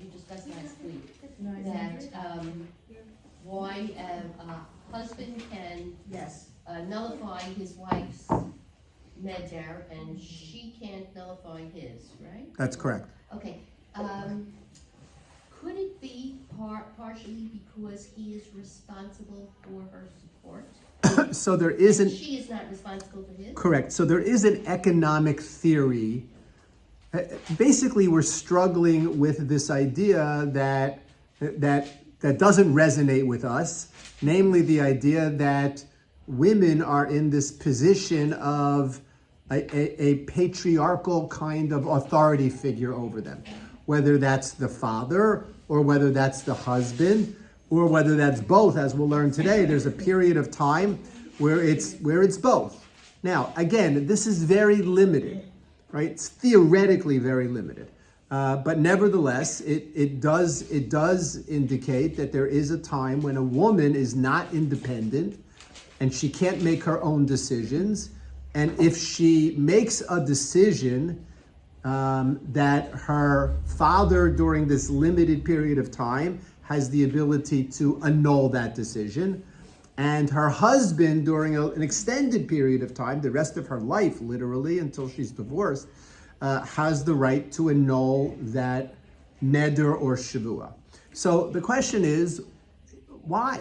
you discussed last week, that why a husband can Yes. nullify his wife's neder and she can't nullify his, right? That's correct. Okay. Could it be partially because he is responsible for her support? So there is And an she is not responsible for his? correct. So there is an economic theory. Basically, we're struggling with this idea that doesn't resonate with us, namely the idea that women are in this position of a patriarchal kind of authority figure over them, whether that's the father or whether that's the husband or whether that's both. As we'll learn today, there's a period of time where it's both. Now, again, this is very limited, right? It's theoretically very limited, but nevertheless, it does indicate that there is a time when a woman is not independent and she can't make her own decisions. And if she makes a decision that her father during this limited period of time has the ability to annul that decision, and her husband during an extended period of time, the rest of her life literally until she's divorced, has the right to annul that neder or shavua. So the question is, why?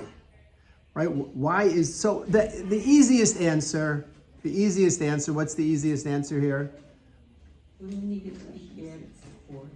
Right? Why is so the easiest answer? What's the easiest answer here? Women needed to be cared for.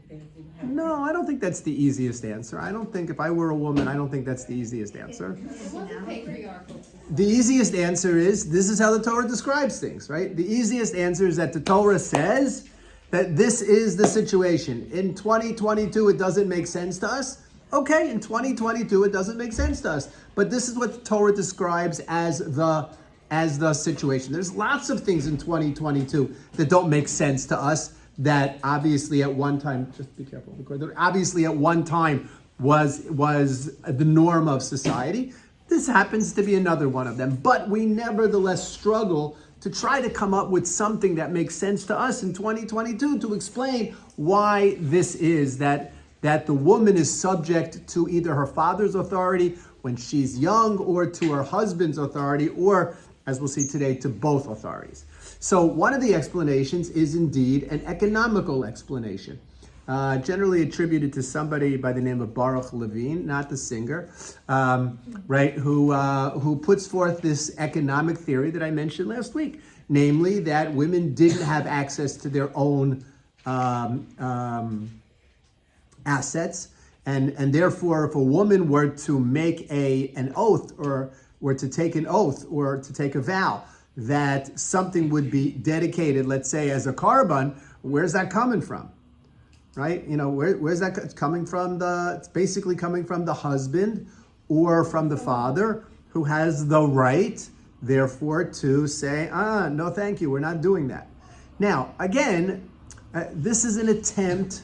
No, I don't think that's the easiest answer. I don't think if I were a woman, I don't think that's the easiest answer. It wasn't patriarchal. The easiest answer is, this is how the Torah describes things, right? The easiest answer is that the Torah says that this is the situation. In 2022, it doesn't make sense to us. Okay, in 2022, it doesn't make sense to us. But this is what the Torah describes as the situation. There's lots of things in 2022 that don't make sense to us that obviously at one time, just be careful, that obviously at one time was the norm of society. This happens to be another one of them. But we nevertheless struggle to try to come up with something that makes sense to us in 2022 to explain why this is that the woman is subject to either her father's authority when she's young or to her husband's authority, or, as we'll see today, to both authorities. So one of the explanations is indeed an economical explanation, generally attributed to somebody by the name of Baruch Levine, not the singer, right? Who puts forth this economic theory that I mentioned last week, namely that women didn't have access to their own assets, and therefore, if a woman were to make an oath, or were to take an oath, or to take a vow that something would be dedicated, let's say, as a korban, where's that coming from? Right? You know, where's that coming from? It's basically coming from the husband or from the father, who has the right, therefore, to say, no, thank you, we're not doing that. Now, again, this is an attempt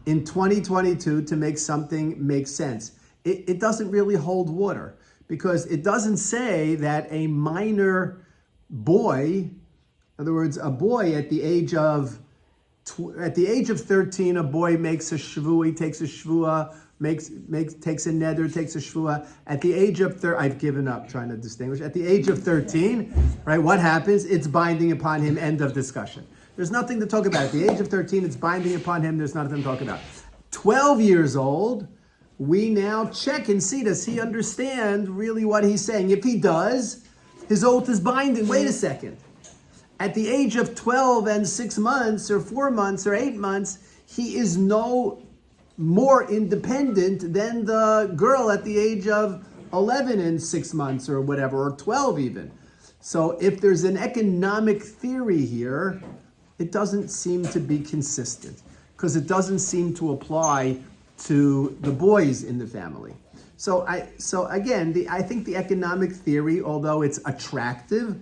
in 2022 to make something make sense. It doesn't really hold water, because it doesn't say that a minor boy, in other words, a boy at the age of 13, a boy makes a shvua, he takes a shvua, takes a neder, takes a shvua. At the age of I've given up trying to distinguish. At the age of 13, right, what happens? It's binding upon him, end of discussion. There's nothing to talk about. At the age of 13, it's binding upon him, there's nothing to talk about. 12 years old, we now check and see, does he understand really what he's saying? If he does, his oath is binding. Wait a second. At the age of 12 and 6 months, or 4 months, or 8 months, he is no more independent than the girl at the age of 11 and 6 months, or whatever, or 12 even. So if there's an economic theory here, it doesn't seem to be consistent, because it doesn't seem to apply to the boys in the family. So again, I think the economic theory, although it's attractive,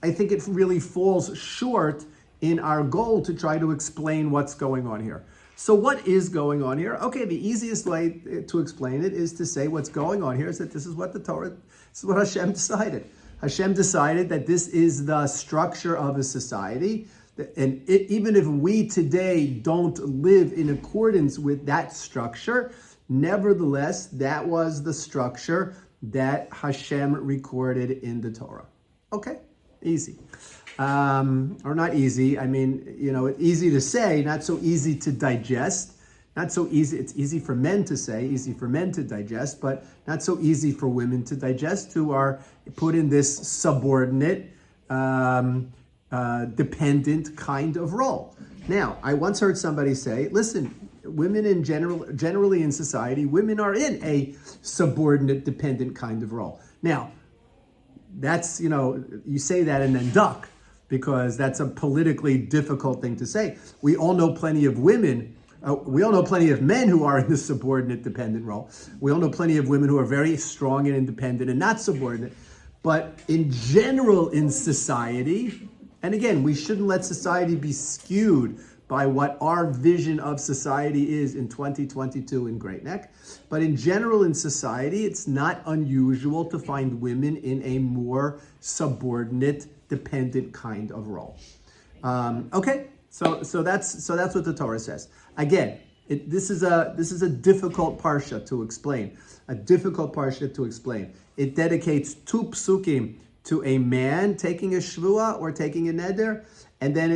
I think it really falls short in our goal to try to explain what's going on here. So what is going on here? Okay, the easiest way to explain it is to say what's going on here is that this is what this is what Hashem decided. Hashem decided that this is the structure of a society, And even if we today don't live in accordance with that structure, nevertheless, that was the structure that Hashem recorded in the Torah. Okay, easy. Or not easy. I mean, it's easy to say, not so easy to digest. Not so easy. It's easy for men to say, easy for men to digest, but not so easy for women to digest who are put in this subordinate, dependent kind of role. Now, I once heard somebody say, listen, women generally in society, women are in a subordinate, dependent kind of role. Now, that's, you say that and then duck, because that's a politically difficult thing to say. We all know plenty of women. We all know plenty of men who are in the subordinate, dependent role. We all know plenty of women who are very strong and independent and not subordinate. But in general, in society, and again, we shouldn't let society be skewed by what our vision of society is in 2022 in Great Neck. But in general, in society, it's not unusual to find women in a more subordinate, dependent kind of role. Okay, so that's what the Torah says. Again, this is a difficult parsha to explain. A difficult parsha to explain. It dedicates 2 psukim to a man taking a shvua or taking a neder, and then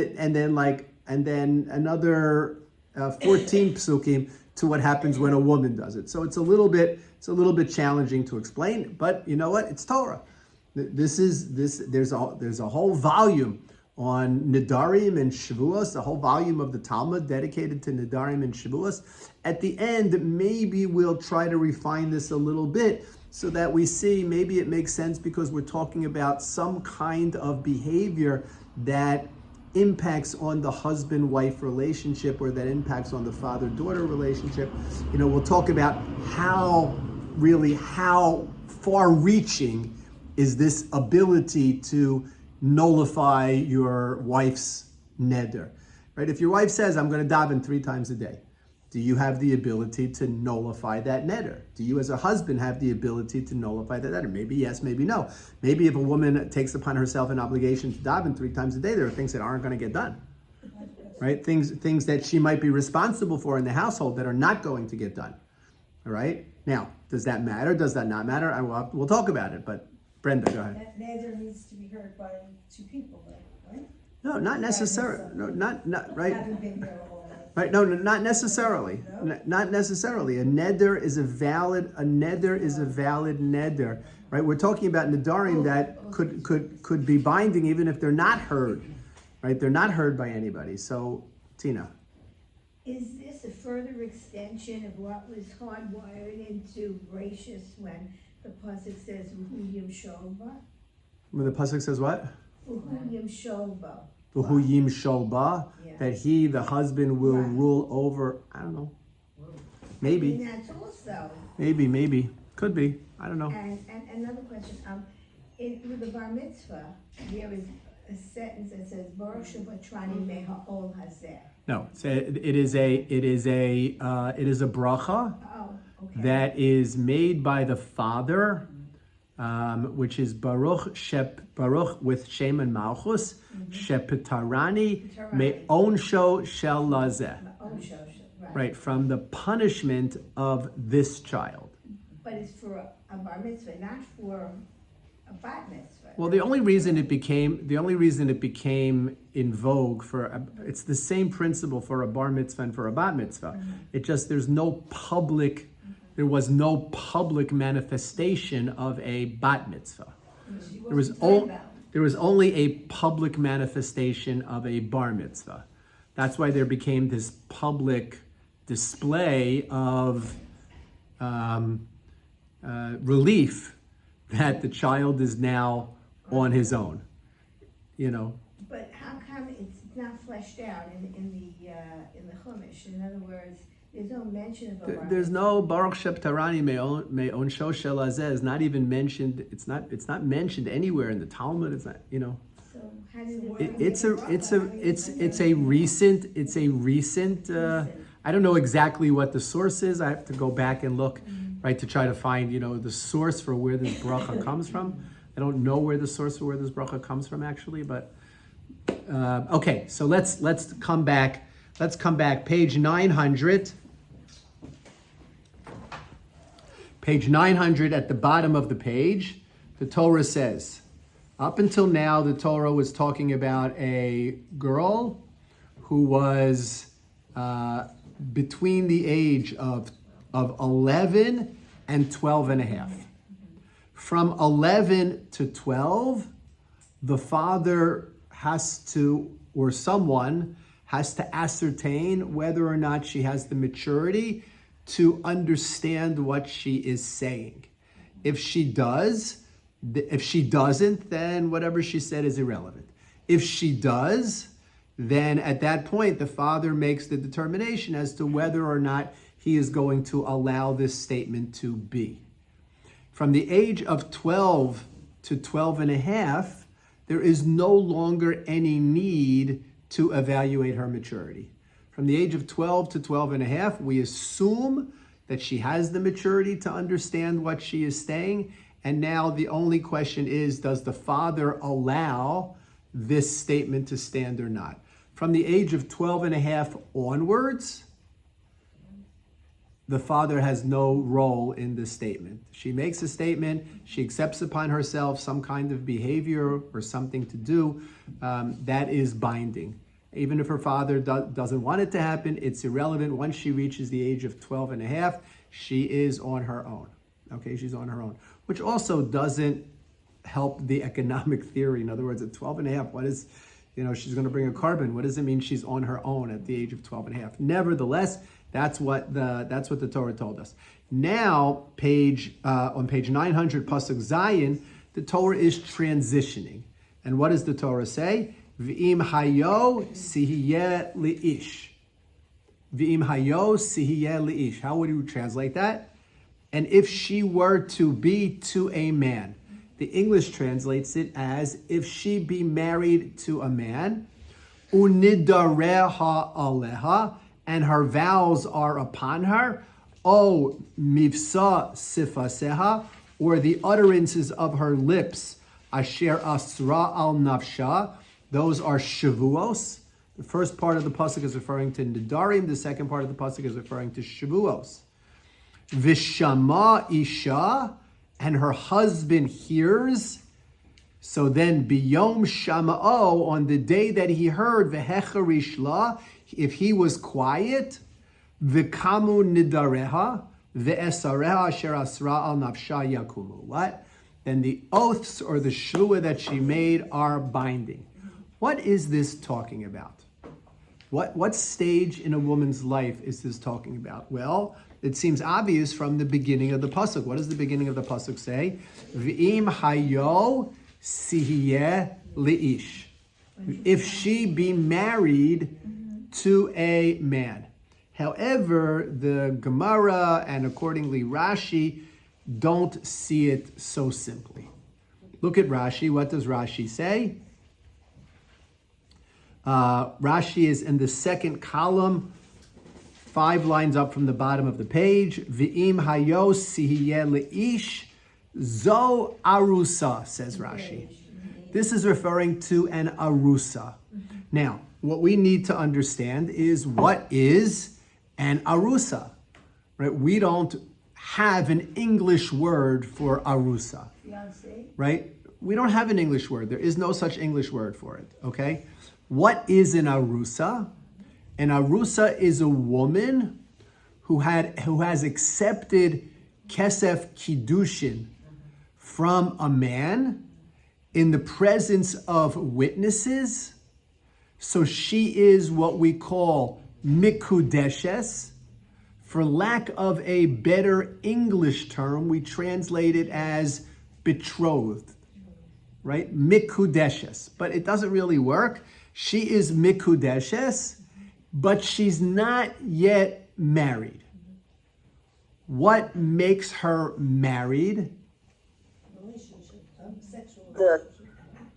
another 14 psukim to what happens when a woman does it. So it's a little bit challenging to explain, but you know what? It's Torah. There's a whole volume on Nidarim and Shavuos, a whole volume of the Talmud dedicated to Nidarim and Shavuos. At the end, maybe we'll try to refine this a little bit so that we see maybe it makes sense because we're talking about some kind of behavior that impacts on the husband-wife relationship or that impacts on the father-daughter relationship. We'll talk about how far-reaching is this ability to nullify your wife's neder, right? If your wife says, I'm going to daven 3 times a day, do you have the ability to nullify that neder? Do you as a husband have the ability to nullify that neder? Maybe yes, maybe no. Maybe if a woman takes upon herself an obligation to daven 3 times a day, there are things that aren't going to get done, right? Things that she might be responsible for in the household that are not going to get done, all right? Now, does that matter? Does that not matter? We'll talk about it, but Brenda, go ahead. That neder needs to be heard by 2 people, right? No, not necessarily. No, not right. Haven't been here all night. Right? No, not necessarily. No? Not necessarily. A neder is a valid neder, right? We're talking about nedarim that could be binding even if they're not heard, right? They're not heard by anybody. So, Tina. Is this a further extension of what was hardwired into Gracious when the pasuk says "V'hu Yimsholba"? When the pasuk says what? "V'hu Yimsholba." V'hu yimshol, Yeah. that he, the husband, will Right. rule over. I don't know. Maybe. And that's also. Maybe. Could be. I don't know. And another question. With the bar mitzvah, there is a sentence that says "Baruch Shebatrani Meha Ol Hazeh." No, it is a bracha Oh, okay. that is made by the father, which is Baruch with Shem and Malchus, Shepetarani me onsho shel lazeh, right, from the punishment of this child. But it's for a bar mitzvah, not for a bat mitzvah. Well, the only reason it became in vogue it's the same principle for a bar mitzvah and for a bat mitzvah. Mm-hmm. It just there was no public manifestation of a bat mitzvah. There was only a public manifestation of a bar mitzvah. That's why there became this public display of relief that the child is now on his own, But how come it's not fleshed out in the Chumash? In other words, there's no mention of a bar There's mitzvah. no Baruch Sheptarani me onsho shel hazeh is not even mentioned. It's not mentioned anywhere in the Talmud. It's not, So how did It's a recent. I don't know exactly what the source is. I have to go back and look, right, to try to find the source for where this bracha comes from. I don't know where the source for where this bracha comes from actually, but Okay, so let's come back. Let's come back. Page 900. Page 900 at the bottom of the page, the Torah says, up until now, the Torah was talking about a girl who was between the age of 11 and 12 and a half. From 11 to 12, the father has to, or someone has to ascertain whether or not she has the maturity to understand what she is saying. If she does, if she doesn't, then whatever she said is irrelevant. If she does, then at that point, the father makes the determination as to whether or not he is going to allow this statement to be. From the age of 12 to 12 and a half, there is no longer any need to evaluate her maturity. From the age of 12 to 12 and a half, we assume that she has the maturity to understand what she is saying. And now the only question is, does the father allow this statement to stand or not? From the age of 12 and a half onwards, the father has no role in the statement. She makes a statement, she accepts upon herself some kind of behavior or something to do, that is binding. Even if her father doesn't want it to happen, it's irrelevant. Once she reaches the age of 12 and a half, she is on her own. Okay, she's on her own. Which also doesn't help the economic theory. In other words, at 12 and a half, what is, she's going to bring a carbon. What does it mean she's on her own at the age of 12 and a half? Nevertheless, that's what the Torah told us. Now, on page 900, Pasuk Zayin, the Torah is transitioning. And what does the Torah say? V'im hayo sihiyeh li'ish. V'im hayo sihiyeh li'ish. How would you translate that? And if she were to be to a man. The English translates it as, if she be married to a man, unidareha aleha, and her vows are upon her, o mivsa sifaseha, or the utterances of her lips, asher asra al nafsha, those are shavuos. The first part of the pasuk is referring to nidarim. The second part of the pasuk is referring to shavuos. Vishama isha, and her husband hears. So then, biyom shama'o, on the day that he heard, vehecharish la, if he was quiet, v'kamu nidareha, ve'esareha asher asra al nafsha yakumu. What? Then the oaths or the shua that she made are binding. What is this talking about? What stage in a woman's life is this talking about? Well, it seems obvious from the beginning of the pasuk. What does the beginning of the pasuk say? V'im hayo sihiyeh li'ish. If she be married to a man. However, the Gemara and accordingly Rashi don't see it so simply. Look at Rashi. What does Rashi say? Rashi is in the second column, 5 lines up from the bottom of the page. V'im hayo sihiyeh le'ish zo arusa, says Rashi. This is referring to an arusa. Now, what we need to understand is, what is an arusa? Right? We don't have an English word for arusa. Fiancé? Right? We don't have an English word. There is no such English word for it. Okay? What is an arusa? An arusa is a woman who has accepted kesef kiddushin from a man in the presence of witnesses. So she is what we call mikudeshes. For lack of a better English term, we translate it as betrothed, right? Mikudeshes. But it doesn't really work. She is mikudeshes, but she's not yet married. What makes her married? Relationship, sexual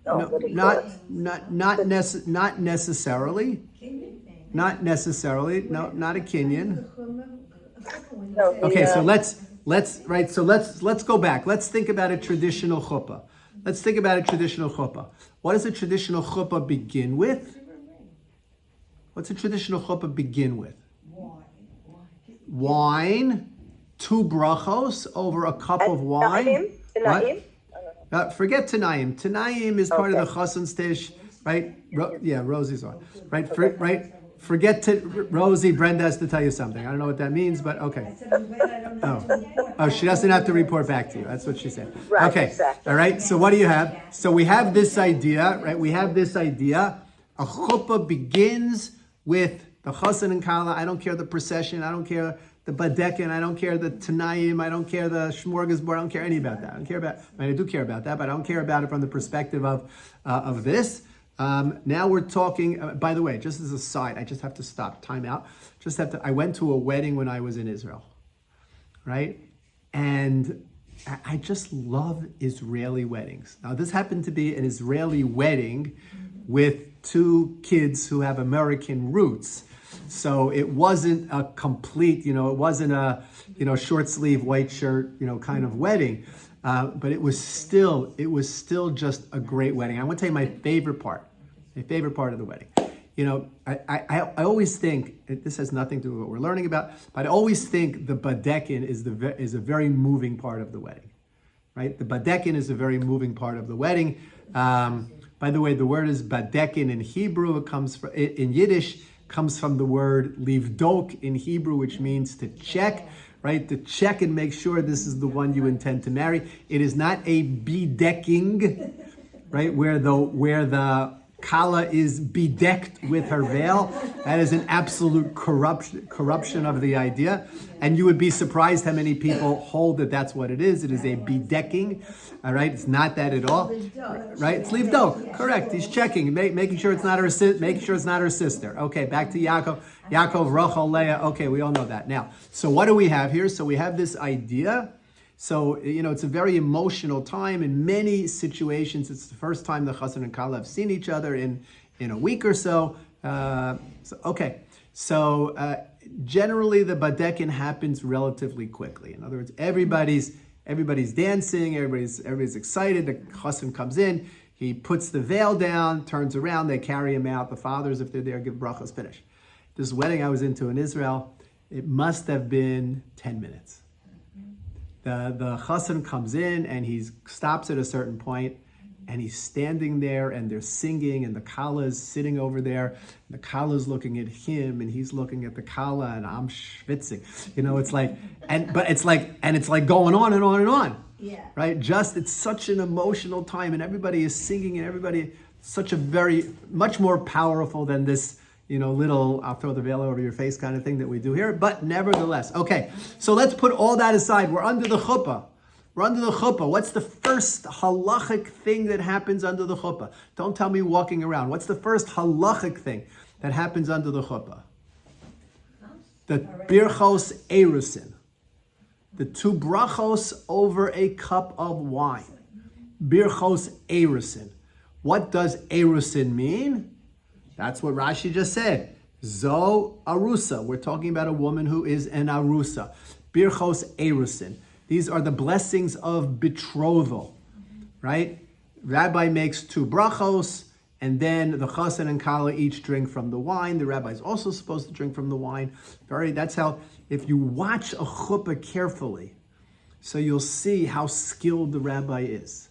The relationship. Not necessarily. Not necessarily. No, not a kinyan. Okay, so let's go back. Let's think about a traditional chuppah. let's think about a traditional chuppah. What does a traditional chuppah begin with? What's a traditional chuppah begin with? Wine, 2 brachos over a cup of wine. What? Forget Tanayim. Tanayim is part of the Chassan's Tish, right? Rosie's on. Right? Forget Rosie. Brenda has to tell you something. I don't know what that means, but okay. Oh, she doesn't have to report back to you. That's what she said. Right, okay. exactly. All right. So what do you have? So we have this idea, right? We have this idea. A chuppah begins with the chassan and kala. I don't care the procession. I don't care the badekin. I don't care the tanayim. I don't care the shmorgasbord. I don't care any about that. I don't care about. I do care about that, but I don't care about it from the perspective of this. Now we're talking. By the way, just as a side, I just have to stop. Time out. I went to a wedding when I was in Israel, right? And I just love Israeli weddings. Now this happened to be an Israeli wedding with 2 kids who have American roots. So it wasn't a complete, it wasn't a, short sleeve white shirt, kind of wedding. But it was still just a great wedding. I want to tell you my favorite part of the wedding. I always think, this has nothing to do with what we're learning about, but I always think the badekin is a very moving part of the wedding, right? The badekin is a very moving part of the wedding. By the way, the word is badekin in Hebrew. It comes from, in Yiddish, comes from the word livdok in Hebrew, which means to check, right? To check and make sure this is the one you intend to marry. It is not a bedecking, right? Where the kala is bedecked with her veil. That is an absolute corruption of the idea. And you would be surprised how many people hold that that's what it is. It is a bedecking, all right? It's not that at all, right? It's livdok, correct. He's checking, making sure it's not her sister. Okay, back to Yaakov, Rachel, Leah. Okay, we all know that. Now, so what do we have here? So we have this idea. So, it's a very emotional time. In many situations, it's the first time the chassan and kala have seen each other in a week or so. Generally, the badekin happens relatively quickly. In other words, everybody's dancing, everybody's excited. The chassan comes in, he puts the veil down, turns around, they carry him out. The fathers, if they're there, give brachos, finish. This wedding I was into in Israel, it must have been 10 minutes. The chassan comes in and he stops at a certain point and he's standing there and they're singing and the kala is sitting over there. The kala is looking at him and he's looking at the kala and I'm schwitzing. It's like going on and on and on. Yeah. Right? It's such an emotional time and everybody is singing and everybody, much more powerful than this, little, I'll throw the veil over your face kind of thing that we do here. But nevertheless, okay. So let's put all that aside. We're under the chuppah. What's the first halachic thing that happens under the chuppah? Don't tell me walking around. What's the first halachic thing that happens under the chuppah? The birchos erusin. The 2 brachos over a cup of wine. Birchos erusin. What does erusin mean? That's what Rashi just said. Zo arusa. We're talking about a woman who is an arusa. Birchos erusin. These are the blessings of betrothal, right? Rabbi makes 2 brachos, and then the chassan and kala each drink from the wine. The rabbi is also supposed to drink from the wine. That's how, if you watch a chuppah carefully, so you'll see how skilled the rabbi is,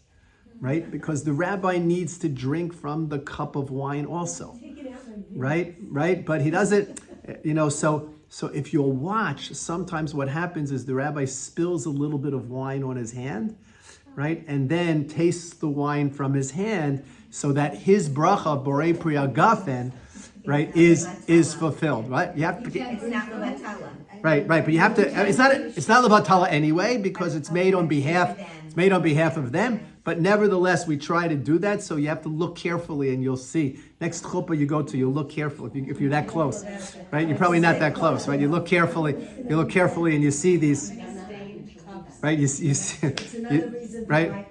right? Because the rabbi needs to drink from the cup of wine also. Right? But he doesn't, so if you'll watch, sometimes what happens is the rabbi spills a little bit of wine on his hand, right? And then tastes the wine from his hand so that his bracha, borei priya gafen, right, is fulfilled, right? You have to It's not levatala. Right, but you have to, it's not levatala anyway because it's made on behalf of them. But nevertheless, we try to do that, so you have to look carefully and you'll see. Next chuppah you go to, you'll look carefully if you're that close, right? You're probably not that close, right? You look carefully and you see these, right? You see, right?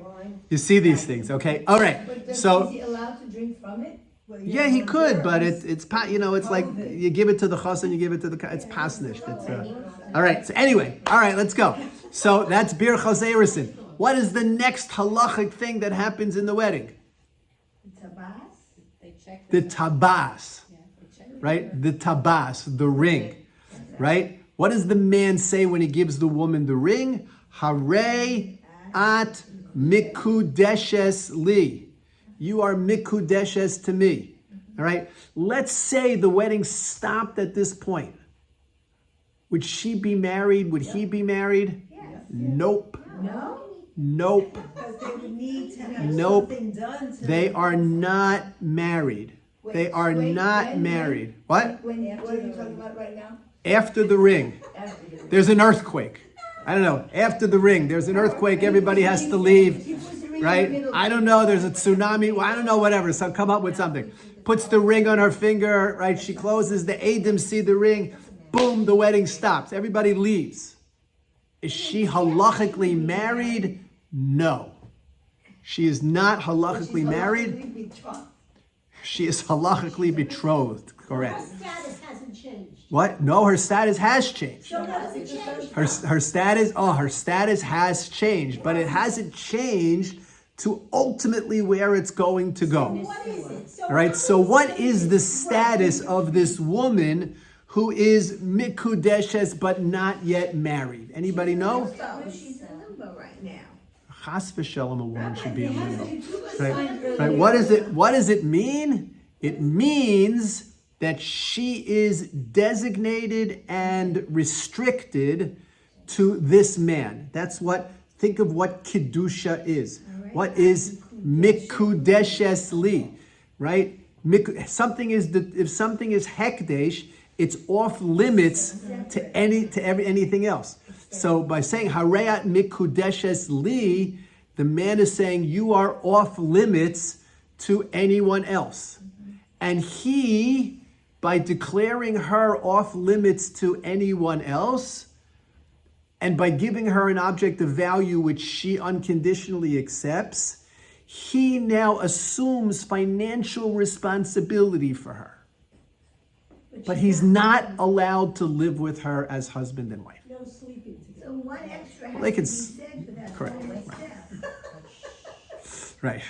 You see these things, okay? All right, so. Is he allowed to drink from it? Yeah, he could, but it's like you give it to the chassan, you give it to it's pasnished. All right, so anyway, all right, let's go. So that's birchos erusin. What is the next halachic thing that happens in the wedding? The tabas? They check The tabas, Yeah, they check. right? The tabas, the ring, right? What does the man say when he gives the woman the ring? Hare at mikudeshes li. You are mikudeshes to me. All right? Let's say the wedding stopped at this point. Would she be married? Would he be married? Yes. Nope. No? Nope. Because they would need to have Nope. something done to. They are not married. They are not married. What? What are you talking about right now? After the ring, there's an earthquake. I don't know. After the ring, there's an earthquake. Everybody has to leave, right? I don't know. There's a tsunami. Well, I don't know. Whatever. So come up with something. Puts the ring on her finger, right? She closes. The Adim see the ring. Boom. The wedding stops. Everybody leaves. Is she halachically married? No. She is not halachically married. She is halachically betrothed. Correct. Status hasn't changed. What? No, her status has changed. So what's it changed? Her status has changed, but it hasn't changed to ultimately where it's going to go. What is it? So All right. So what is the status of this woman who is mikudeshes but not yet married? Anybody know? So she's in limbo right now. Chas v'shalom, a woman should be in limbo. Right? Right? What does it mean? It means that she is designated and restricted to this man. That's what, think of what Kedusha is. What is Mikudeshes li, right? If something is Hekdesh, it's off limits to anything else. So by saying Hareat Mikudeshes li, the man is saying you are off limits to anyone else. And he, by declaring her off limits to anyone else, and by giving her an object of value which she unconditionally accepts, he now assumes financial responsibility for her. But he's not allowed to live with her as husband and wife. No sleeping together. So one extra has They to can be said for that correct. whole step. Right.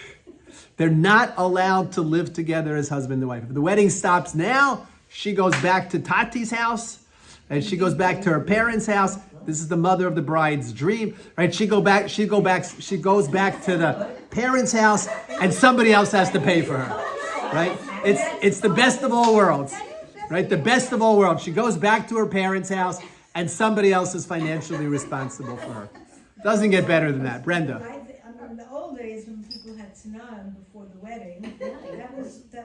They're not allowed to live together as husband and wife. If the wedding stops now, she goes back to Tati's house, and she goes back to her parents' house. This is the mother of the bride's dream, right? She goes back to the parents' house, and somebody else has to pay for her, right? It's the best of all worlds, right? The best of all worlds. She goes back to her parents' house, and somebody else is financially responsible for her. Doesn't get better than that, Brenda. In the old days when people had tanan before the wedding, that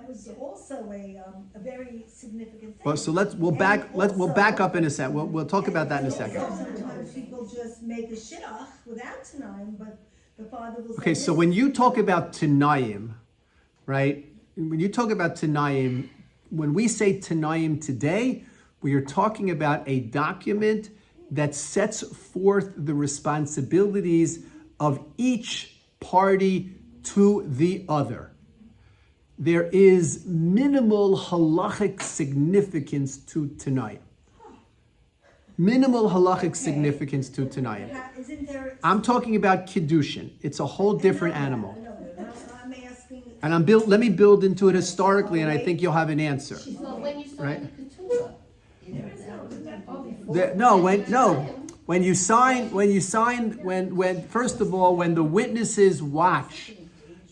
was also a very significant thing. Well, so we'll back up in a sec. We'll talk about that in a second. Sometimes people just make a shidduch without tanan, but the father will say. Okay, so when you talk about Tanayim, right? When you talk about Tanayim, when we say Tanayim today, we are talking about a document that sets forth the responsibilities of each party to the other. There is minimal halachic significance to Tanayim. Minimal halachic significance to Tanayim. Isn't there? I'm talking about Kiddushin. It's a whole different animal. No, I'm asking. And let me build into it historically, and I think you'll have an answer. Well, when you sign Right. the ketubah, When first of all, when the witnesses watch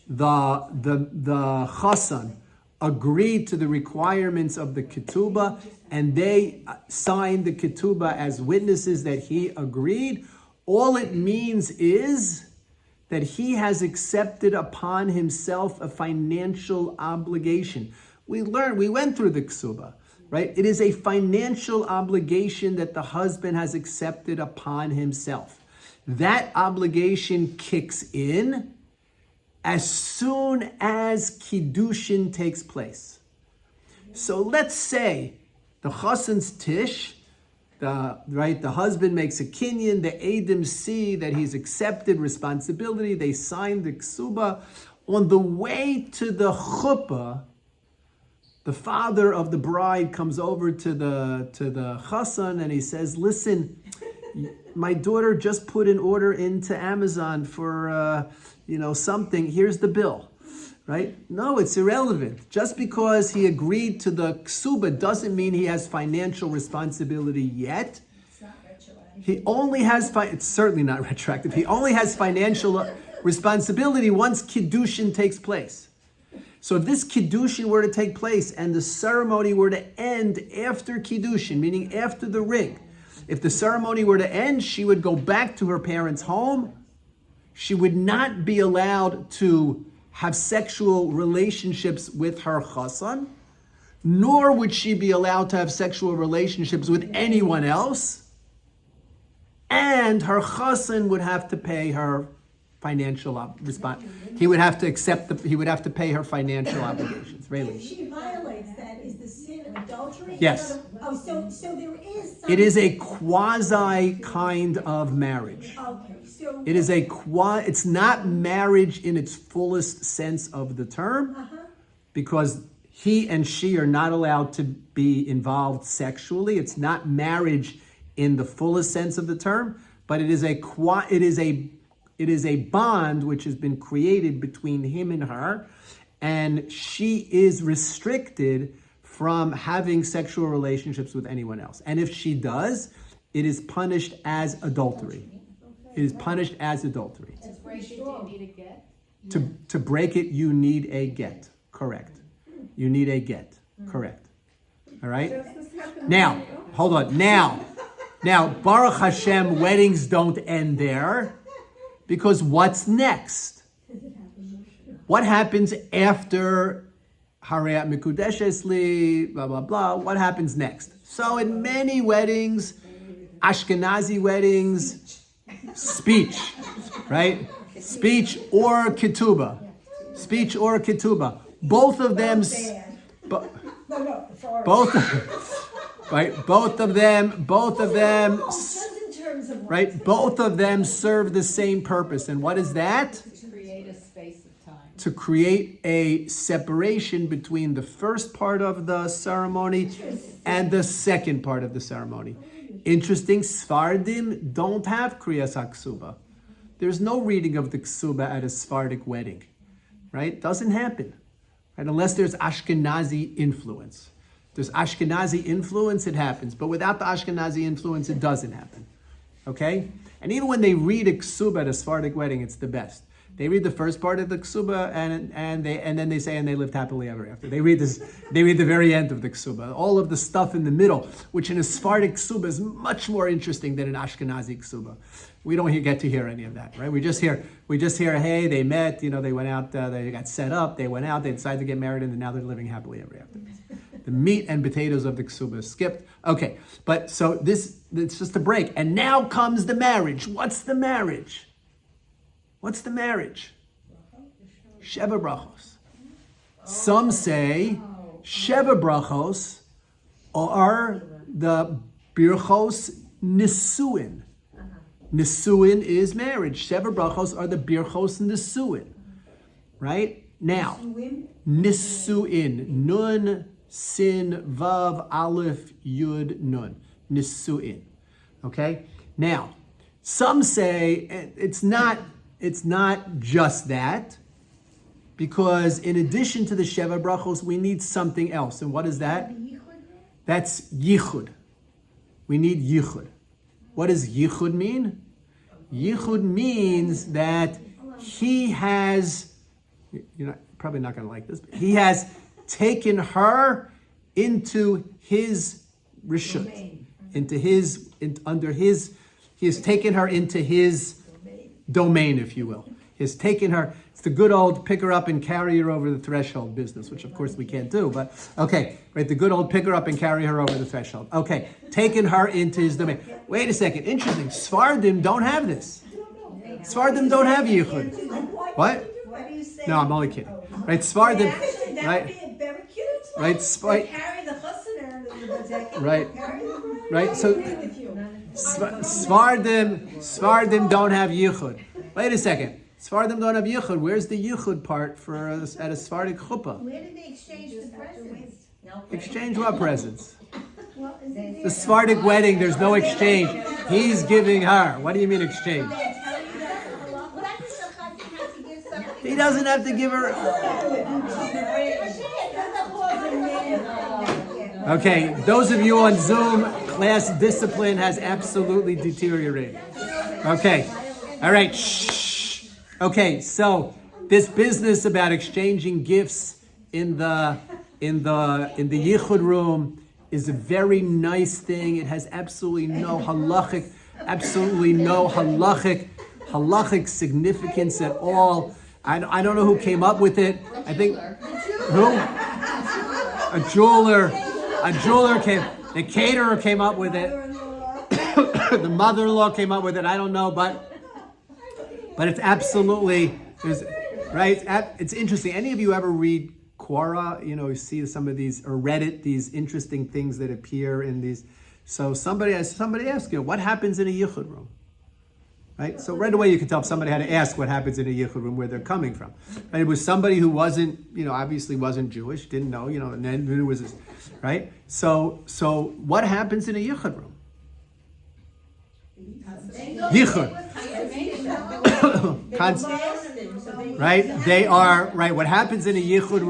the chassan agree to the requirements of the ketubah, and they sign the ketubah as witnesses that he agreed, all it means is that he has accepted upon himself a financial obligation. We went through the ketubah. Right? It is a financial obligation that the husband has accepted upon himself. That obligation kicks in as soon as Kiddushin takes place. So let's say the chassan's tish, the husband makes a kinyan, the Adim see that he's accepted responsibility, they sign the ksuba. On the way to the chuppah, the father of the bride comes over to the chassan and he says, "Listen, my daughter just put an order into Amazon for, something. Here's the bill, right? No, it's irrelevant. Just because he agreed to the ksuba doesn't mean he has financial responsibility yet. It's not retroactive. He only has, it's certainly not retroactive. He only has financial responsibility once Kiddushin takes place. So if this Kiddushin were to take place and the ceremony were to end after Kiddushin, meaning after the ring, if the ceremony were to end, she would go back to her parents' home. She would not be allowed to have sexual relationships with her chassan, nor would she be allowed to have sexual relationships with anyone else. And her chassan would have to pay her financial response. He would have to he would have to pay her financial obligations. If Really. she violates that, is the sin adultery? Yes. Oh, so there is some. It is a quasi kind of marriage. Okay, so. It is it's not marriage in its fullest sense of the term, because he and she are not allowed to be involved sexually. It's not marriage in the fullest sense of the term, but it is a bond which has been created between him and her, and she is restricted from having sexual relationships with anyone else. And if she does, it is punished as adultery. It is punished as adultery. To break it, do you need a get? To break it, you need a get. Correct. You need a get. Correct. All right? Now, hold on. Now, Baruch Hashem, weddings don't end there, because what's next? What happens after Harayat Mikudeshes Li, blah, blah, blah? What happens next? So in many weddings, Ashkenazi weddings, speech, right? Speech or ketubah. Speech or ketubah. Both of them, right? Both of them, right? Both of them serve the same purpose. And what is that? Create a space of time. To create a separation between the first part of the ceremony and the second part of the ceremony. Interesting, Sfardim don't have Kriyas HaKsuba. There's no reading of the Ksuba at a Sephardic wedding, right? Doesn't happen, right? Unless there's Ashkenazi influence. There's Ashkenazi influence, it happens. But without the Ashkenazi influence, it doesn't happen, okay? And even when they read a Ksuba at a Sephardic wedding, it's the best. They read the first part of the ksuba and then they say, and they lived happily ever after. They read the very end of the ksuba. All of the stuff in the middle, which in a Sephardic ksuba is much more interesting than an Ashkenazi ksuba. We don't get to hear any of that, right? We just hear, hey, they met, they went out, they got set up, they went out, they decided to get married, and now they're living happily ever after. The meat and potatoes of the ksuba is skipped. Okay, but so it's just a break. And now comes the marriage. What's the marriage? What's the marriage? Sheva brachos. Some say Sheva brachos are the birchos nisuin. Nisuin is marriage. Sheva brachos are the birchos nisuin. Right? Now, nisuin. Nun, sin, vav, aleph, yud, nun. Nisuin. Okay? Now, some say it's not just that, because in addition to the Sheva Brachos, we need something else. And what is that? That's Yichud. We need Yichud. What does Yichud mean? Yichud means that he has, you're probably not going to like this, but he has taken her into his reshut, he has taken her into his domain, if you will. He has taken her. It's the good old pick her up and carry her over the threshold business, which of course we can't do, but okay, right? The good old pick her up and carry her over the threshold. Okay, taken her into his domain. Wait a second, interesting. Sfardim don't have this. Sfardim don't have yichud. What? What do you say? No, I'm only kidding. Right? Sfardim, Actually, that right? would be very cute. Right? They carry the chassan out of the Bazek. Right. Carry the bride. Right? So Sfardim don't have yichud. Wait a second. Sfardim don't have yichud. Where's the yichud part for at a Sephardic chuppah? Where did they exchange the presents? Exchange what presents? Well, is it The Sephardic wedding, there's no exchange. He's giving her. What do you mean exchange? He doesn't have to give her. Okay, those of you on Zoom, class discipline has absolutely deteriorated. Okay, all right, shh. Okay, so this business about exchanging gifts in the yichud room is a very nice thing. It has absolutely no halachic significance at all. I don't know who came up with it. I think who? A jeweler came. The caterer came up with it. The mother-in-law came up with it. I don't know, but it's absolutely right. It's interesting. Any of you ever read Quora? You know, you see some of these, or Reddit, these interesting things that appear in these. So somebody asked you, what happens in a yichud room? Right? So right away you can tell if somebody had to ask what happens in a yichud room, where they're coming from. Right? It was somebody who wasn't, obviously wasn't Jewish, didn't know, and then it was this, right? So what happens in a yichud room? Yichud. Right? They are, right, what happens in a yichud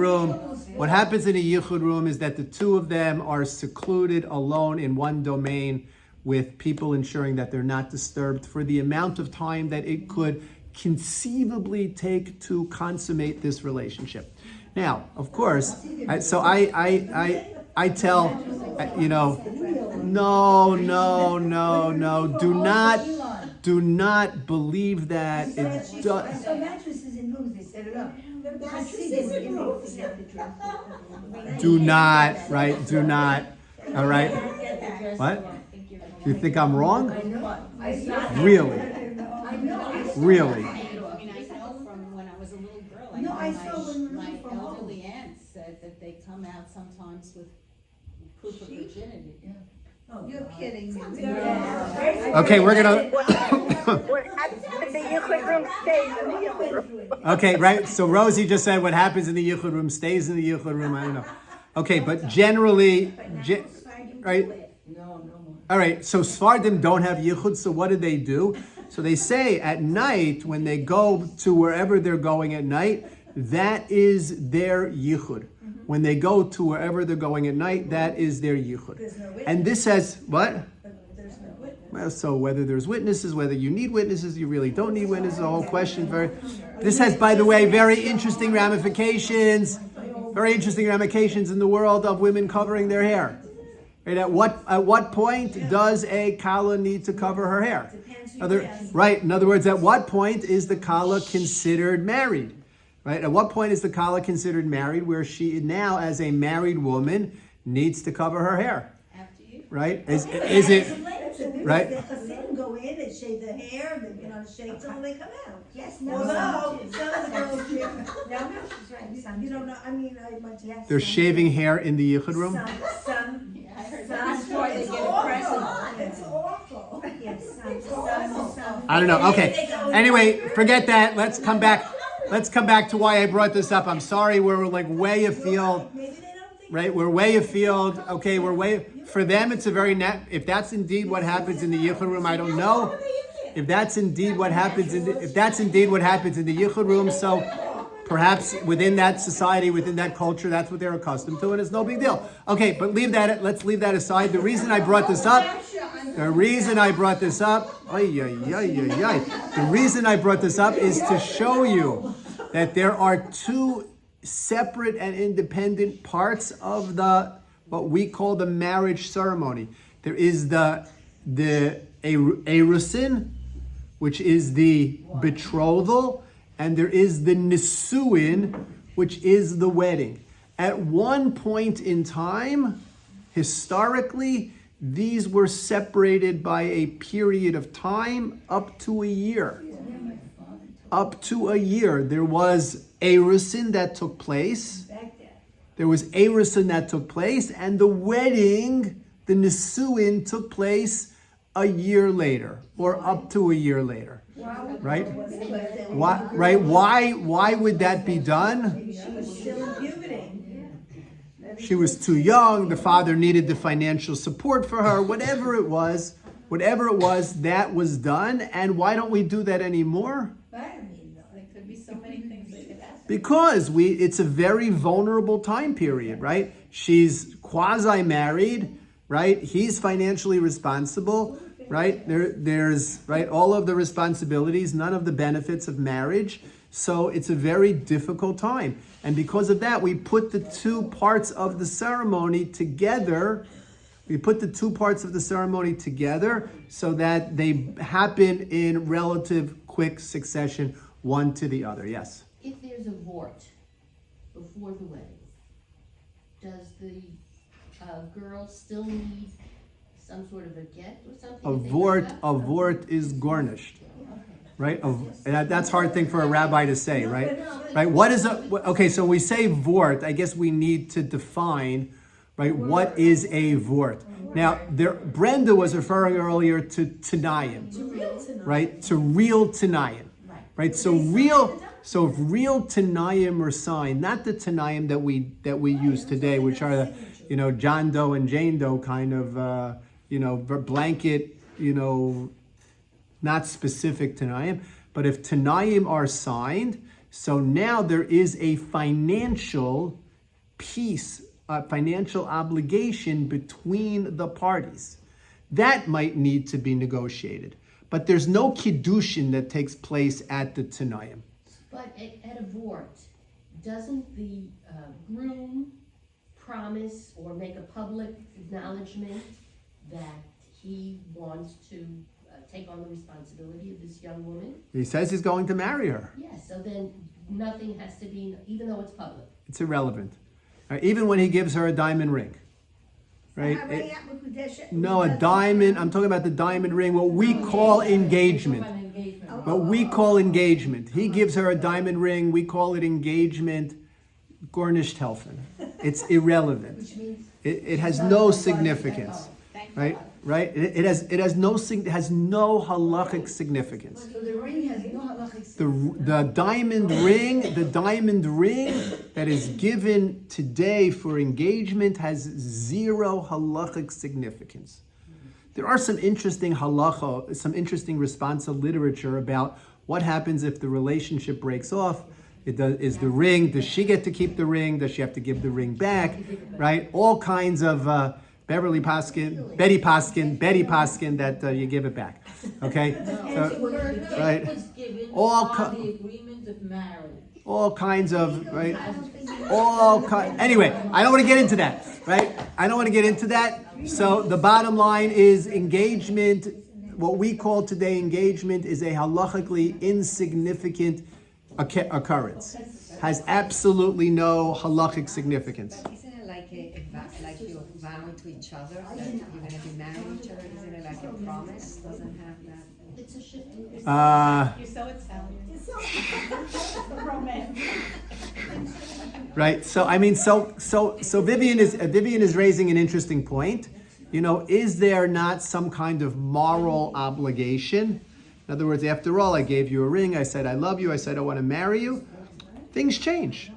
room is that the two of them are secluded, alone in one domain, with people ensuring that they're not disturbed for the amount of time that it could conceivably take to consummate this relationship. Now, of course, I tell, no, do not believe that it does. So mattresses in rooms, they set it up. Do not, all right? What? You think I'm wrong? Really? Really? I know from when I was a little girl, No, I saw when we my moved from home. elderly aunt said that they come out sometimes with proof of virginity. You're kidding me. Okay, we're gonna. Okay, right. So Rosie just said what happens in the yichud room stays in the yichud room. I don't know. Okay, but generally, right? All right. So Sfardim don't have yichud. So what do? So they say at night when they go to wherever they're going at night, that is their yichud. When they go to wherever they're going at night, that is their yichud. And this says what? Well, so whether there's witnesses, whether you need witnesses, you really don't need witnesses, the whole question. This has, by the way, very interesting ramifications in the world of women covering their hair. Right? At what point does a kala need to cover her hair? In other words, at what point is the kala considered married? Right? At what point is the kala considered married, where she now, as a married woman, needs to cover her hair? After you? Right? Is it right? The Hasidim go in, they shave their hair, they shave till they come out. Yes, Although, some of the girls, she's right. you don't know, I mean, I might yes. They're shaving hair in the yichud room? Some, That's why they get a present. it's awful. Yes, some. I don't know. Okay. Anyway, forget that. Let's come back to why I brought this up. I'm sorry, we're like way afield. Maybe they don't think. Right? We're way afield. Okay, for them it's a very if that's indeed what happens in the yichud room, I don't know. If that's indeed what happens in the yichud room, so perhaps within that society, within that culture, that's what they're accustomed to, and it's no big deal. Okay, but let's leave that aside. The reason I brought this up, the reason I brought this up is to show you that there are two separate and independent parts of what we call the marriage ceremony. There is the erusin, which is the betrothal, and there is the nisuin, which is the wedding. At one point in time, historically, these were separated by a period of time up to a year. Up to a year. There was erusin that took place. And the wedding, the nisuin, took place a year later, or up to a year later. Right? Why would that be done? She was still in puberty. she was too young, the father needed the financial support for her, whatever it was, that was done. And why don't we do that anymore? There could be so many things they could ask. Because it's a very vulnerable time period, right? She's quasi-married, right? He's financially responsible, right? There's right, all of the responsibilities, none of the benefits of marriage. So it's a very difficult time. And because of that, we put the two parts of the ceremony together. So that they happen in relative quick succession, one to the other. Yes? If there's a vort before the wedding, does the girl still need some sort of a get or something? A vort is garnished. Right? And that's a hard thing for a rabbi to say, right? Right? What is okay, so we say vort, I guess we need to define, right, what is a vort. Now, Brenda was referring earlier to Tanayim, right? To real Tanayim, right? So if real Tanayim are signed, not the Tanayim that we use today, which are the, John Doe and Jane Doe kind of, blanket, not specific Tanayim, but if Tanayim are signed, so now there is a financial piece, a financial obligation between the parties. That might need to be negotiated. But there's no kiddushin that takes place at the Tanayim. But at a vort, doesn't the groom promise or make a public acknowledgement that he wants to take on the responsibility of this young woman? He says he's going to marry her. Yes, so then nothing has to be, even though it's public. It's irrelevant. Even when he gives her a diamond ring. Right? No, a diamond, I'm talking about the diamond ring, what we call engagement. What we call engagement. He gives her a diamond ring, we call it engagement, garnished helfen. It's irrelevant. It has no significance. Right? Right? It has no halachic significance. So the ring has no halachic The diamond ring that is given today for engagement has zero halachic significance. There are some interesting halacha, some interesting responsive literature about what happens if the relationship breaks off. Does she get to keep the ring? Does she have to give the ring back? Right? All kinds of Betty Paskin, that you give it back. Okay? Right? The agreement of marriage. All kinds of, right? Anyway, I don't want to get into that, right? I don't want to get into that. So the bottom line is engagement, what we call today engagement, is a halachically insignificant occurrence. Has absolutely no halachic significance. Isn't it like you're vowing to each other that you're going to be married to each other? Isn't it like a promise? Doesn't have that. It's a shift. You're so Italian. Right. So I mean, so Vivian is raising an interesting point. Is there not some kind of moral obligation? In other words, after all, I gave you a ring. I said I love you. I said I want to marry you. Things change,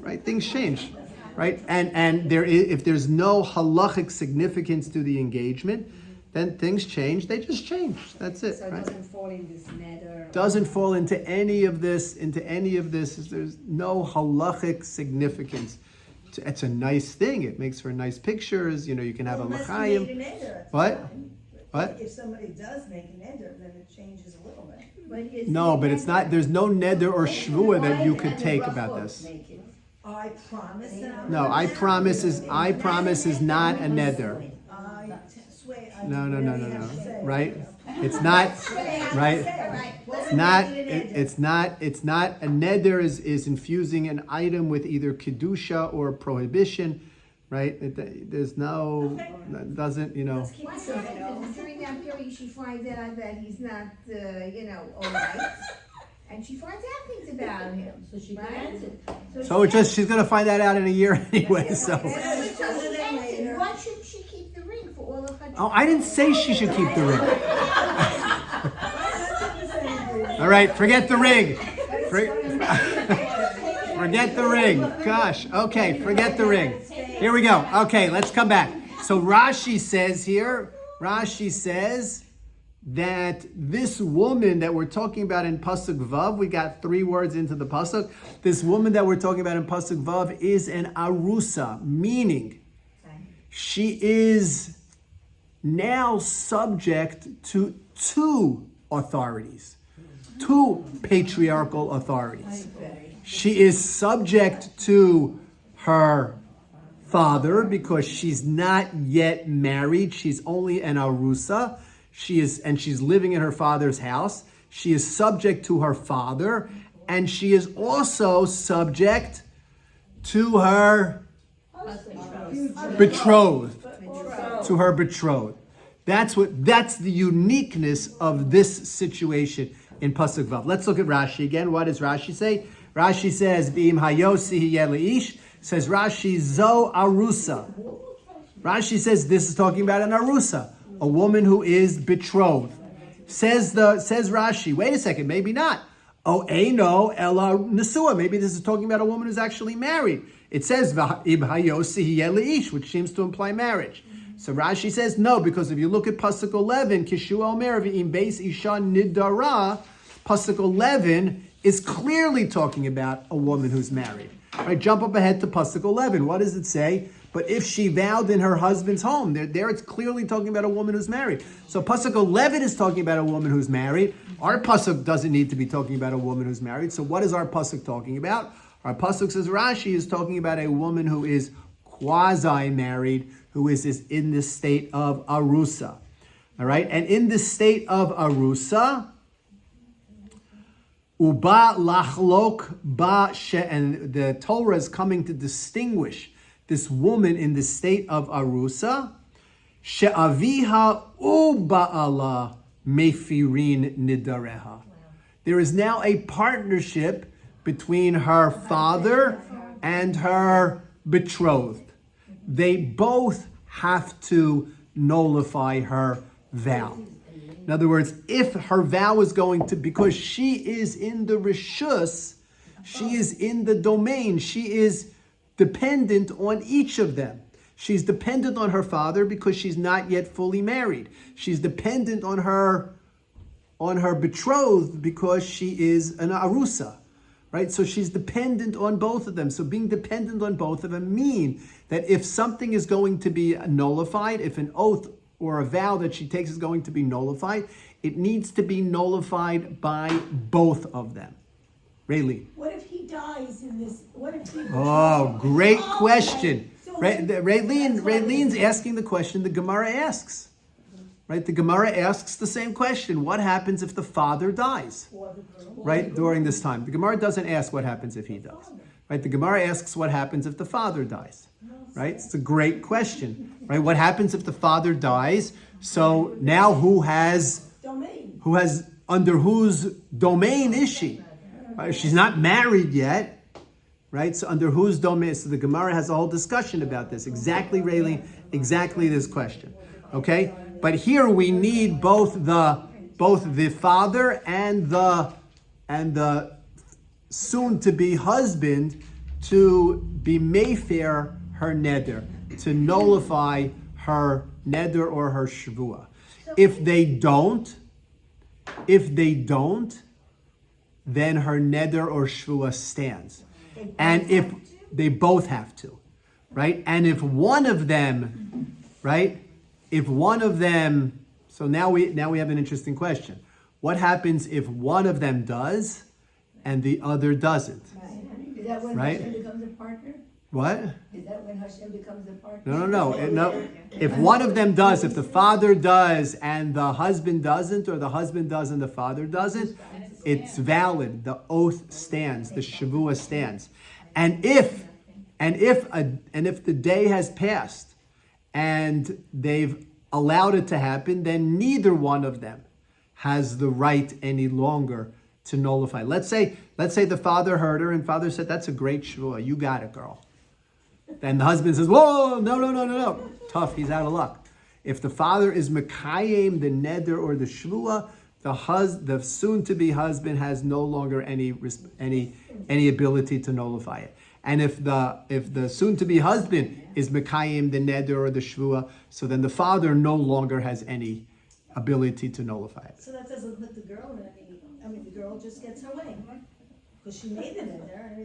right? Things change, right? And if there's no halachic significance to the engagement, then things change. They just change. That's it. So it right? doesn't fall in this nether. Doesn't fall into any of this. There's no halachic significance. It's a nice thing. It makes for nice pictures. You can have a l'chaim. What? If somebody does make an neder, then it changes a little bit. No, but it's not. There's no neder or shvua that you could take about this. I promise that. No, I promise is not a neder. I swear. No. Right? It's not. Right? It's not. A neder is infusing an item with either kedusha or prohibition. Right? There's no. It doesn't. What happens during that period? She finds out that he's not, all right, and she finds out things about him. So she right? plans it. So she's gonna find that out in a year anyway. So. Why should she keep the ring for all of her? Oh, I didn't say she should keep the ring. All right, forget the ring. Forget the ring. Gosh. Okay, forget the ring. Here we go. Okay, let's come back. So Rashi says here, that this woman that we're talking about in Pasuk Vav, we got 3 words into the Pasuk. This woman that we're talking about in Pasuk Vav is an arusa, meaning she is now subject to 2 authorities, 2 patriarchal authorities. She is subject to her father because she's not yet married. She's only an arusa. She's living in her father's house. She is subject to her father, and she is also subject to her betrothed. To her betrothed. That's the uniqueness of this situation in Pasuk Vav. Let's look at Rashi again. What does Rashi say? Rashi says, "V'im hayosi leish." Says Rashi, "Zo arusa." Rashi says this is talking about an arusa, a woman who is betrothed. Says Rashi, wait a second, maybe not. Oh, eino ela nesua. Maybe this is talking about a woman who's actually married. It says "V'im hayosi leish," which seems to imply marriage. So Rashi says no, because if you look at Pasuk 11, Kishu Omer v'im beis isha nidara, Pasuk 11 is clearly talking about a woman who's married. Right, jump up ahead to Pasuk 11. What does it say? But if she vowed in her husband's home, there it's clearly talking about a woman who's married. So Pasuk 11 is talking about a woman who's married. Our Pasuk doesn't need to be talking about a woman who's married. So what is our Pasuk talking about? Our Pasuk, says Rashi, is talking about a woman who is quasi-married, who is in the state of arusa. All right, and in the state of arusa, uba lachlok ba she, and the Torah is coming to distinguish this woman in the state of arusa, she'aviha uba'ala mefirin nidareha. There is now a partnership between her father and her betrothed. They both have to nullify her vow. In other words, if her vow is going to, because she is in the rishus, she is in the domain, she is dependent on each of them. She's dependent on her father because she's not yet fully married. She's dependent on her betrothed because she is an arusa, right? So she's dependent on both of them. So being dependent on both of them mean that if something is going to be nullified, if an oath or a vow that she takes is going to be nullified, it needs to be nullified by both of them. Raylene. What if he dies in this, what if he... Oh, great Oh, question. okay. So Raylene's asking the question the Gemara asks. Right? The Gemara asks the same question. What happens if the father dies? Right? During this time. The Gemara doesn't ask what happens if he dies. Right? The Gemara asks what happens if the father dies. Right? It's a great question. Right? What happens if the father dies? So now under whose domain is she? Right? She's not married yet. Right? So under whose domain? So the Gemara has a whole discussion about this. Exactly, Raylene, exactly this question. Okay? But here we need both the father and the soon-to-be husband to be mayfair her neder, to nullify her neder or her shvua. If they don't, then her neder or shvua stands. And if they both have to, right? And if one of them, right? So now we have an interesting question. What happens if one of them does and the other doesn't? Is that when Right? Hashem becomes a partner? What? Is that when Hashem becomes a partner? No. If one of them does, if the father does and the husband doesn't, or the husband does and the father doesn't, it's valid. The oath stands. The shavua stands. And if the day has passed and they've allowed it to happen, then neither one of them has the right any longer to nullify. Let's say the father heard her and father said, "That's a great shvua. You got it, girl." Then the husband says, "Whoa, no. Tough, he's out of luck." If the father is mekayem, the neder or the shvua, the soon-to-be husband has no longer any ability to nullify it. And if the soon-to-be husband is Mekayim, the neder or the shvua, so then the father no longer has any ability to nullify it. So that doesn't put the girl in any, the girl just gets her way. Because she made it in there,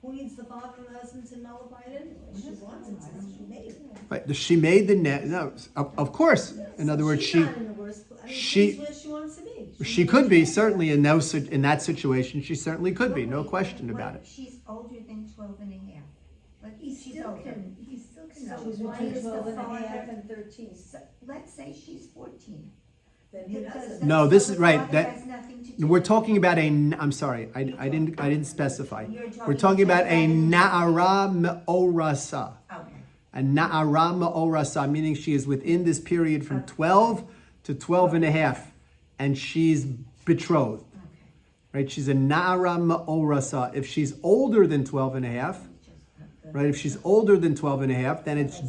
who needs the father and the husband to nullify it anyway? She wants it, since she made it. Right? She made the net. No, of course. In other words, She's not in the worst, she's where she wants to be. she could be certainly in that situation. She certainly could be, no question about it. She's older than 12 and a half. Like, He she's still older. can, he still can So know. She's why between is the 12 and a father- half and 13. So, let's say she's 14. Then he doesn't. No, this So is the right. father That has nothing to do we're with talking about a. I'm sorry, I didn't specify. You're We're talking about a just na'ara me'orasa. Okay. A na'ara me'orasa, meaning she is within this period from 12 to 12 and a half, and she's betrothed. Right? She's a na'ara me'orasa. If she's older than 12 and a half, right? If she's older than 12 and a half, then it's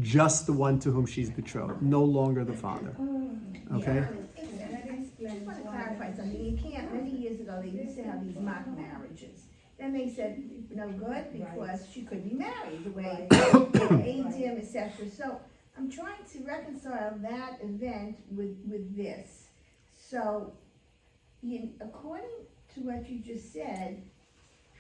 just the one to whom she's betrothed, no longer the father. Okay? I just want to clarify something. You can't, many years ago, they used to have these mock marriages. Then they said, no good, because she could be married, the way they aimed him, etc. So I'm trying to reconcile that event with this. So, according to what you just said,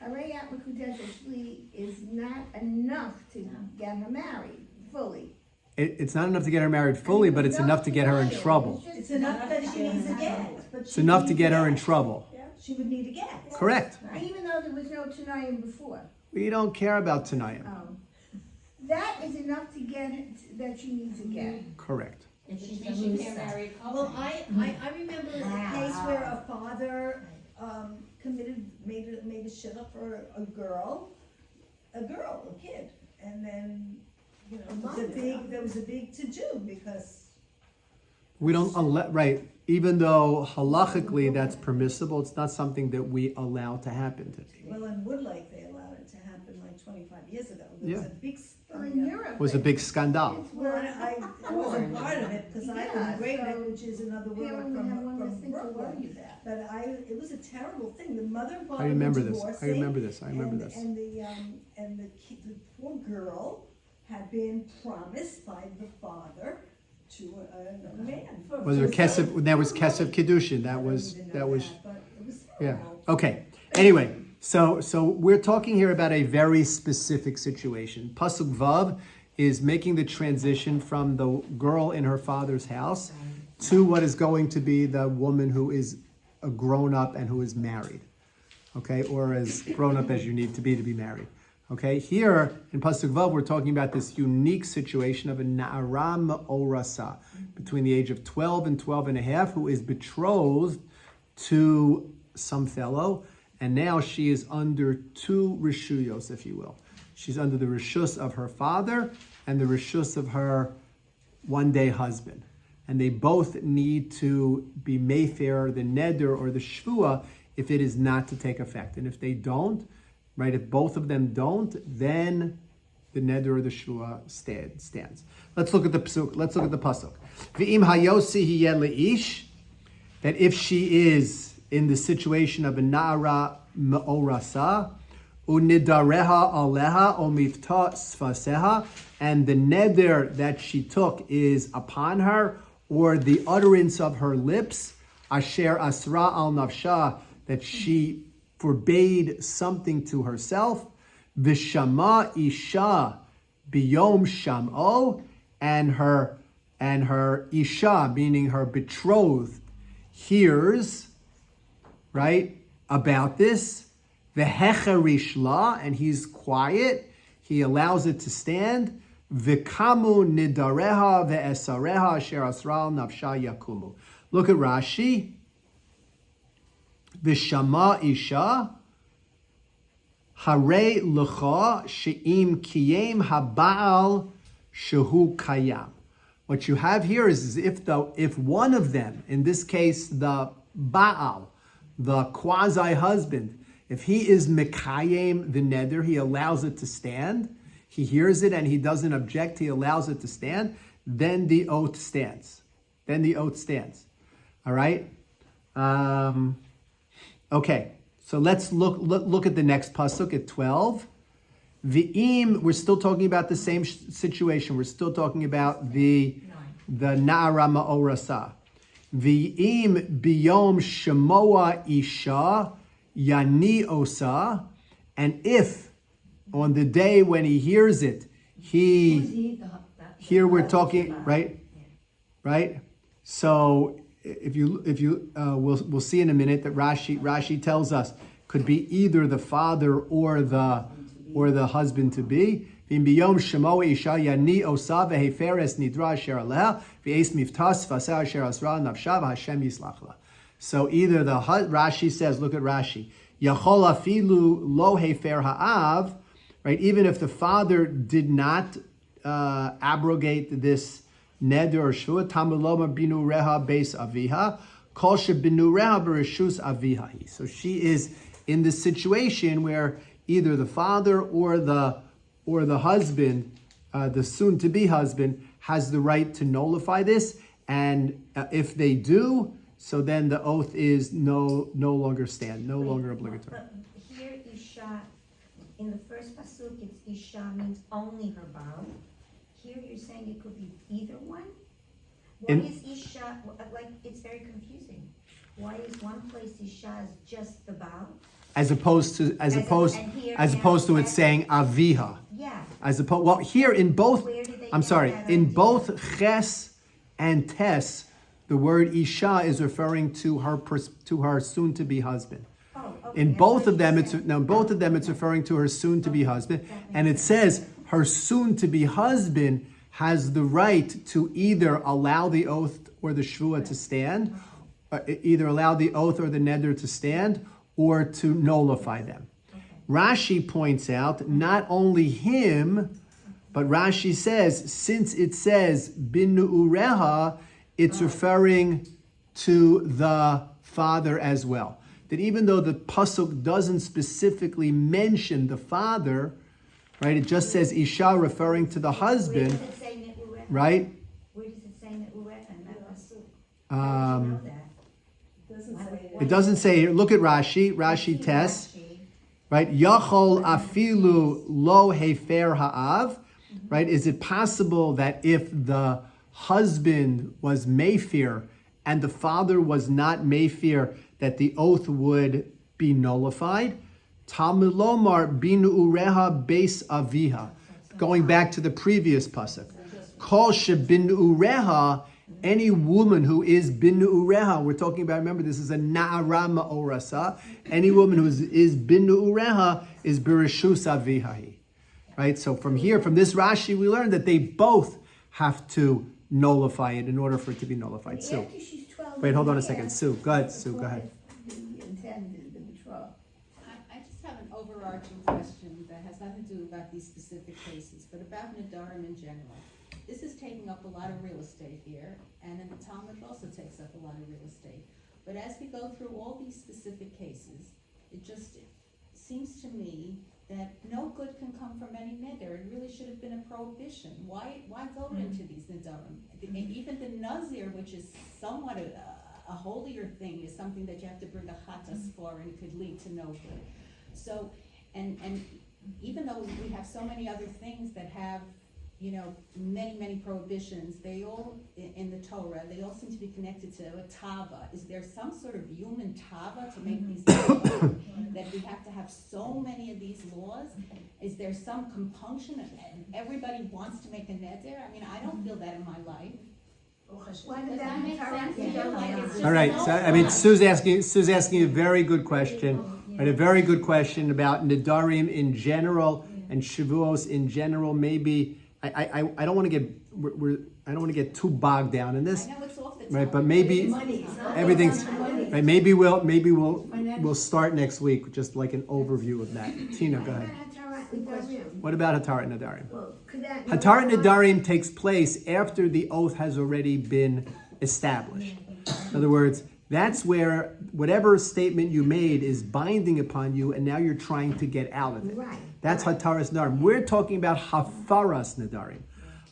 Harayat Mekudesh Shli is not enough to get her married fully. It's not enough to get her married fully, but it's enough to get her in trouble. It's enough that she needs a get. It's enough to get her in trouble. She would need a get. Correct. Even though there was no Tanayim before. We don't care about tonight. That is enough to get, that she needs a get. Correct. And she can't marry a couple. Well, I remember a case where a father made a shidduch for a kid, and then, there was a big to-do because. We don't right. Even though halachically that's permissible, it's not something that we allow to happen today. Well, in Woodlake, they allowed it to happen like 25 years ago. There was Yeah. a big. In Europe. It was a big scandal. Well, I wasn't part of it because I was great at, which is another word Parents from have one less thing to worry Brooklyn. about. But it was a terrible thing. The mother bought I remember this. I remember this. And the poor girl had been promised by the father to another man. Was there kesef? That was kesef kiddushin. That was. But it was Yeah. terrible. Okay. Anyway, so we're talking here about a very specific situation. Pasuk Vav is making the transition from the girl in her father's house to what is going to be the woman who is a grown up and who is married. Okay, or as grown up as you need to be married. Okay, here in Pasuk Vav, we're talking about this unique situation of a na'ara me'orasa, between the age of 12 and 12 and a half, who is betrothed to some fellow, and now she is under two rishuyos, if you will. She's under the rishus of her father and the rishus of her one-day husband. And they both need to be mayfair, the neder or the shvua, if it is not to take effect. And if they don't, right, if both of them don't, then the neder or the shvua stands. Let's look at the pasuk. Let's look at the pasuk. V'im hayosi hiyeh leish, that if she is in the situation of a na'ara me'orasa, unidareha aleha o mifta sfaseha, and the neder that she took is upon her, or the utterance of her lips, asher asra al nafsha, that she forbade something to herself, v'shama isha biyom sham'o, and her isha, meaning her betrothed, hears, right, about this, v'hecherish la, and he's quiet, he allows it to stand, v'kamu nidareha ve'esareha asher asral nafsha yakumu. Look at Rashi. V'shama isha hare l'cha she'im kiyem haba'al shehu kayam. What you have here is if one of them, in this case the Baal, the quasi-husband, if he is mekayem the neder, he allows it to stand, he hears it and he doesn't object, he allows it to stand, then the oath stands. All right? Okay, So let's look at the next pasuk at 12. V'im, we're still talking about the same situation. We're still talking about the na'ara ma'orasa. V'im biyom shemoa isha yani osa, and if on the day when he hears it, here we're talking, right? So if you we'll see in a minute that Rashi tells us could be either the father or the husband to be. So either Rashi says, look at Rashi, Yachol afilu lo hefer ha'av, right? Even if the father did not abrogate this neder or shua, tamuloma binu reha beis aviha, kol shebinu reha bereshus aviha. So she is in the situation where either the father or the husband, the soon-to-be husband, has the right to nullify this, and if they do, so then the oath is no longer obligatory. But here Isha, in the first pasuk, it's Isha means only her bow. Here you're saying it could be either one? Why is Isha, like, it's very confusing. Why is one place Isha is just the bow? As opposed to it saying aviha. Yeah. Here in both, Where did they I'm get sorry, that in idea? both ches and tes, the word isha is referring to her soon-to-be husband. Oh, okay. In both of them, it's referring to her soon-to-be husband, and it says her soon-to-be husband has the right to either allow the oath or the shvua to stand, either allow the oath or the neder to stand, or to nullify them. Okay. Rashi points out not only him, but Rashi says, since it says bin ureha, it's referring to the father as well. That even though the pasuk doesn't specifically mention the father, right? It just says isha referring to the husband, Where does it say ne'ureha? right? Where does it say ne'ureha in that pasuk? It doesn't say here. Look at Rashi tes, right? Yachol afilu lo hefer ha'av, right? Is it possible that if the husband was meifir and the father was not meifir, that the oath would be nullified? Talmud lomar binu ureha beis aviha. Going back to the previous pasuk, kol shebinu ureha. Any woman who is bin ureha, we're talking about, remember, this is a na'ara ma'orasa. Any woman who is bin ureha is bereshus avihahi. Right? So from this Rashi, we learn that they both have to nullify it in order for it to be nullified. Sue. After she's 12 Wait, hold on a and second. half, Sue, go ahead. Sue, go ahead. the intended the betrothal. I just have an overarching question that has nothing to do about these specific cases, but about Nadarim in general. This is taking up a lot of real estate here, and in the Talmud also takes up a lot of real estate. But as we go through all these specific cases, it just seems to me that no good can come from any neder. It really should have been a prohibition. Why go into these nedarim? And even the nazir, which is somewhat a holier thing, is something that you have to bring a chatas for, and it could lead to no good. So, and even though we have so many other things that have, many prohibitions, they all, in the Torah, they all seem to be connected to a tava. Is there some sort of human tava to make these laws, that we have to have so many of these laws? Is there some compunction and everybody wants to make a neder? I mean, I don't feel that in my life. Why Does did that make sense? You don't Like, it's just All right. no So, fun. Sue's asking a very good question. Right, a very good question about nedarim in general and shavuos in general. Maybe I don't want to get I don't want to get too bogged down in this. I know it's off the Right, top. but maybe Money, it's not everything's about money. right. Maybe we'll start next week with just like an overview of that. Tina, go ahead. What about Hatarat Nadarim? Well, could that Hatarat Nadarim takes place after the oath has already been established. In other words, that's where whatever statement you made is binding upon you, and now you're trying to get out of it. Right. That's Hataras Nadarim. We're talking about Hafaras Nadarim.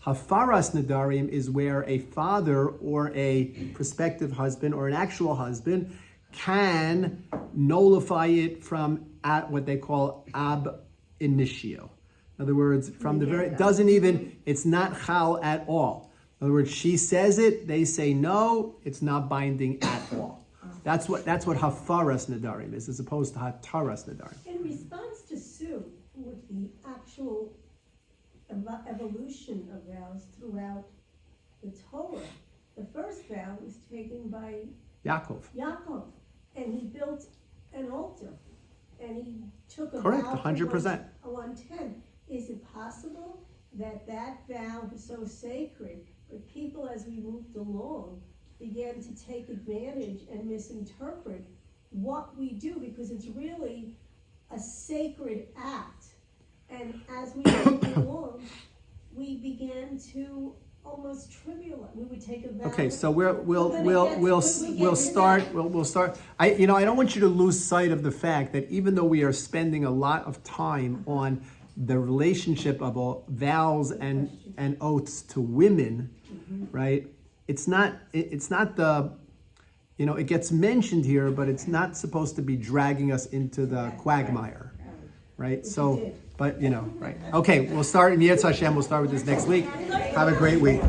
Hafaras Nadarim is where a father or a prospective husband or an actual husband can nullify it from at what they call ab initio. In other words, from the very, it's not chal at all. In other words, she says it, they say no, it's not binding at all. That's what hafaras nadarim is, as opposed to hataras nadarim. In response to Sue, with the actual evolution of vows throughout the Torah, the first vow was taken by Yaakov. Yaakov, and he built an altar, and he took a Correct, vow for 100%. 110. Is it possible that that vow was so sacred, but people, as we moved along, began to take advantage and misinterpret what we do, because it's really a sacred act. And as we moved along, we began to almost trivialize. We would take a vow. Okay, so we'll start. I don't want you to lose sight of the fact that even though we are spending a lot of time on the relationship of vows and oaths to women, right? It's not the, it gets mentioned here, but it's not supposed to be dragging us into the quagmire, right? So, but right. Okay, we'll start in Yetz Hashem. We'll start with this next week. Have a great week.